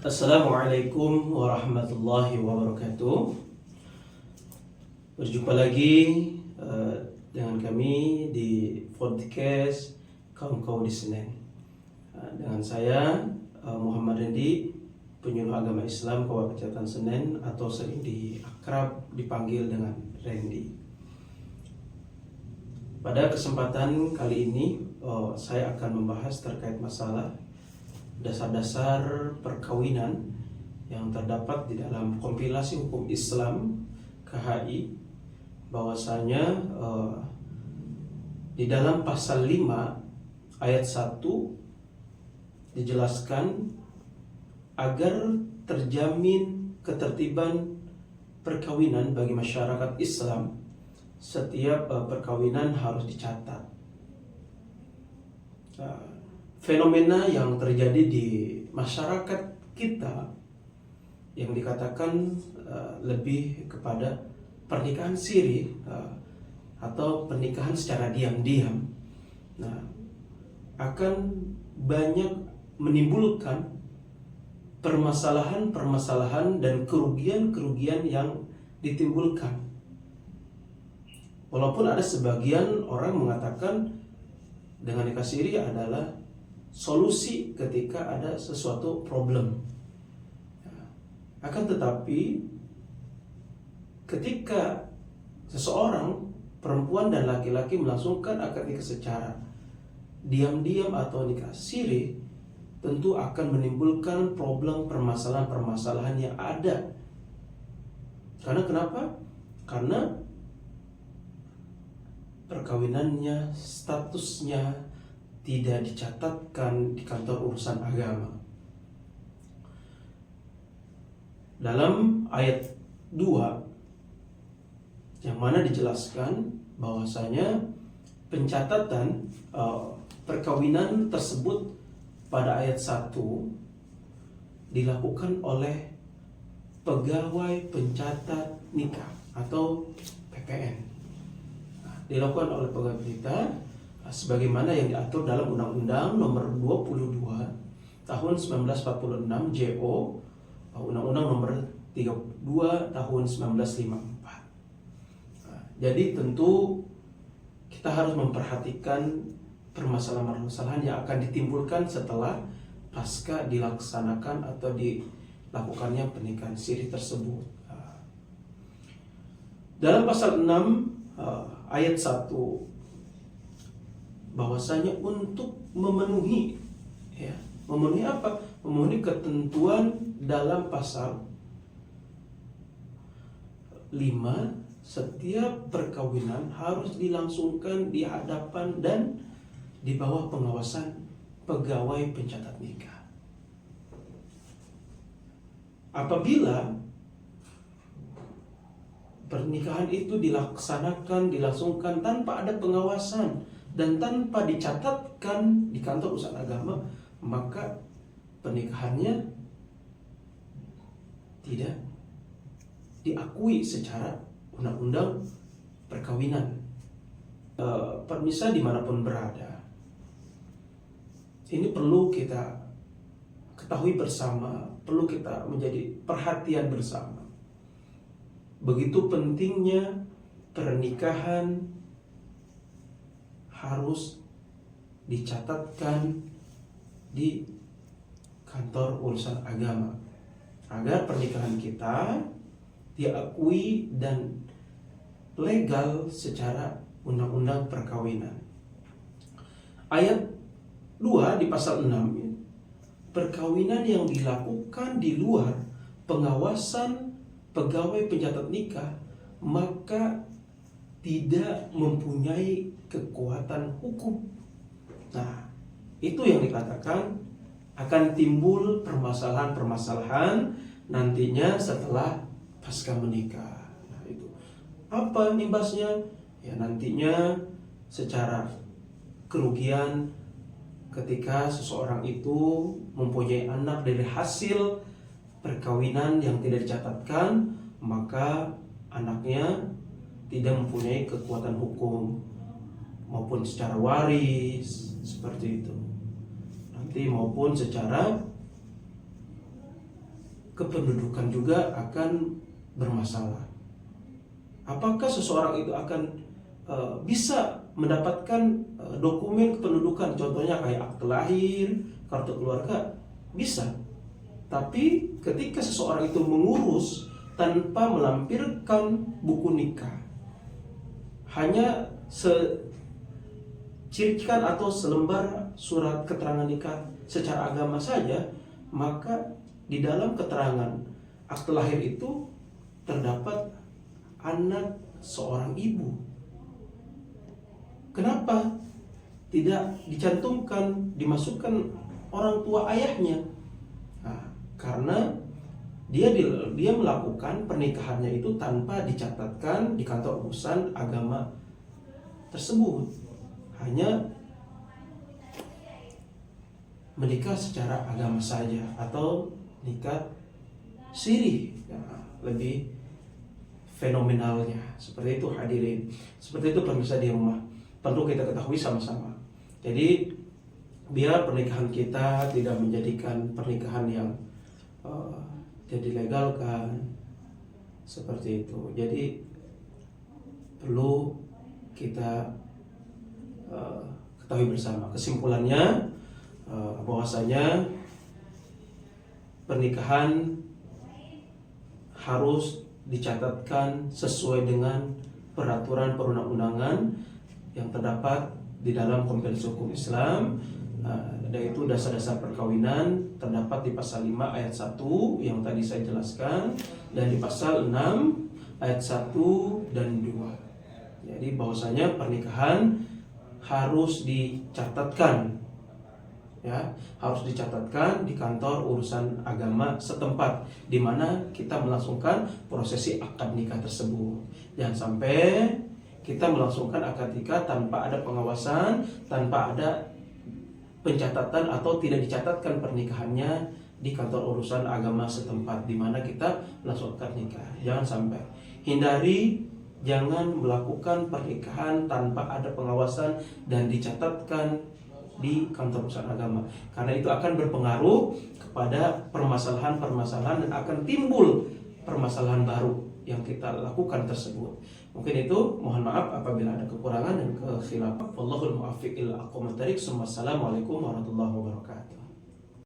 Assalamualaikum warahmatullahi wabarakatuh. Berjumpa lagi dengan kami di podcast Kaum di Senen. Dengan saya Muhammad Rendi, penyuluh agama Islam Kabupaten Senen atau sering akrab dipanggil dengan Rendi. Pada kesempatan kali ini saya akan membahas terkait masalah dasar-dasar perkawinan yang terdapat di dalam kompilasi hukum Islam KHI, bahwasanya di dalam pasal 5 ayat 1 dijelaskan agar terjamin ketertiban perkawinan bagi masyarakat Islam, setiap perkawinan harus dicatat. Fenomena yang terjadi di masyarakat kita yang dikatakan lebih kepada pernikahan siri atau pernikahan secara diam-diam, akan banyak menimbulkan permasalahan-permasalahan dan kerugian-kerugian yang ditimbulkan. Walaupun ada sebagian orang mengatakan dengan nikah siri adalah solusi ketika ada sesuatu problem. Akan tetapi ketika seseorang, perempuan dan laki-laki melangsungkan akad nikah secara diam-diam atau nikah siri, tentu akan menimbulkan problem, permasalahan-permasalahan yang ada. Karena kenapa? Karena perkawinannya, statusnya tidak dicatatkan di kantor urusan agama. Dalam ayat 2 yang mana dijelaskan bahwasanya pencatatan perkawinan tersebut pada ayat 1 dilakukan oleh pegawai pencatat nikah atau PPN. Dilakukan oleh pegawai pencatat sebagaimana yang diatur dalam Undang-Undang Nomor 22 Tahun 1946 JO, Undang-Undang Nomor 32 Tahun 1954. Jadi tentu kita harus memperhatikan permasalahan-permasalahan yang akan ditimbulkan setelah pasca dilaksanakan atau dilakukannya pernikahan siri tersebut. Dalam pasal 6 ayat 1, bahwasanya untuk memenuhi apa? Memenuhi ketentuan dalam pasal 5, setiap perkawinan harus dilangsungkan di hadapan dan di bawah pengawasan pegawai pencatat nikah. Apabila pernikahan itu dilangsungkan tanpa ada pengawasan dan tanpa dicatatkan di kantor urusan agama, maka pernikahannya tidak diakui secara undang-undang perkawinan. Pemirsa dimanapun berada, ini perlu kita ketahui bersama, perlu kita menjadi perhatian bersama. Begitu pentingnya pernikahan harus dicatatkan di kantor urusan agama agar pernikahan kita diakui dan legal secara undang-undang perkawinan. Ayat 2 di pasal 6, perkawinan yang dilakukan di luar pengawasan pegawai pencatat nikah maka tidak mempunyai kekuatan hukum. Itu yang dikatakan akan timbul permasalahan-permasalahan nantinya setelah pasca menikah. Itu apa imbasnya? Ya, nantinya secara kerugian ketika seseorang itu mempunyai anak dari hasil perkawinan yang tidak dicatatkan, maka anaknya tidak mempunyai kekuatan hukum maupun secara waris seperti itu. Nanti maupun secara kependudukan juga akan bermasalah. Apakah seseorang itu akan bisa mendapatkan dokumen kependudukan, contohnya kayak akte lahir, kartu keluarga? Bisa. Tapi ketika seseorang itu mengurus tanpa melampirkan buku nikah, hanya secirikan atau selembar surat keterangan nikah secara agama saja, maka di dalam keterangan akte lahir itu terdapat anak seorang ibu. Kenapa tidak dicantumkan, dimasukkan orang tua ayahnya? Nah, karena dia melakukan pernikahannya itu tanpa dicatatkan di kantor urusan agama tersebut, hanya menikah secara agama saja atau nikah siri. Nah, lebih fenomenalnya seperti itu, hadirin. Seperti itu pemirsa di rumah, perlu kita ketahui sama-sama. Jadi biar pernikahan kita tidak menjadikan pernikahan yang tidak dilegalkan seperti itu. Jadi perlu kita ketahui bersama. Kesimpulannya bahwasanya pernikahan harus dicatatkan sesuai dengan peraturan perundang-undangan yang terdapat di dalam Konvensi Hukum Islam, yaitu dasar-dasar perkawinan terdapat di pasal 5 ayat 1 yang tadi saya jelaskan, dan di pasal 6 ayat 1 dan 2. Jadi bahwasanya pernikahan harus dicatatkan, ya, harus dicatatkan di kantor urusan agama setempat di mana kita melangsungkan prosesi akad nikah tersebut. Jangan sampai kita melangsungkan akad nikah tanpa ada pengawasan, tanpa ada pencatatan atau tidak dicatatkan pernikahannya di kantor urusan agama setempat di mana kita melangsungkan nikah. Jangan sampai. Hindari, jangan melakukan pernikahan tanpa ada pengawasan dan dicatatkan di kantor urusan agama, karena itu akan berpengaruh kepada permasalahan-permasalahan dan akan timbul permasalahan baru yang kita lakukan tersebut. Mungkin itu, mohon maaf apabila ada kekurangan dan kekhilafan. Wallahul muwaffiq ila aqwamit thariq. Wassalamualaikum warahmatullahi wabarakatuh.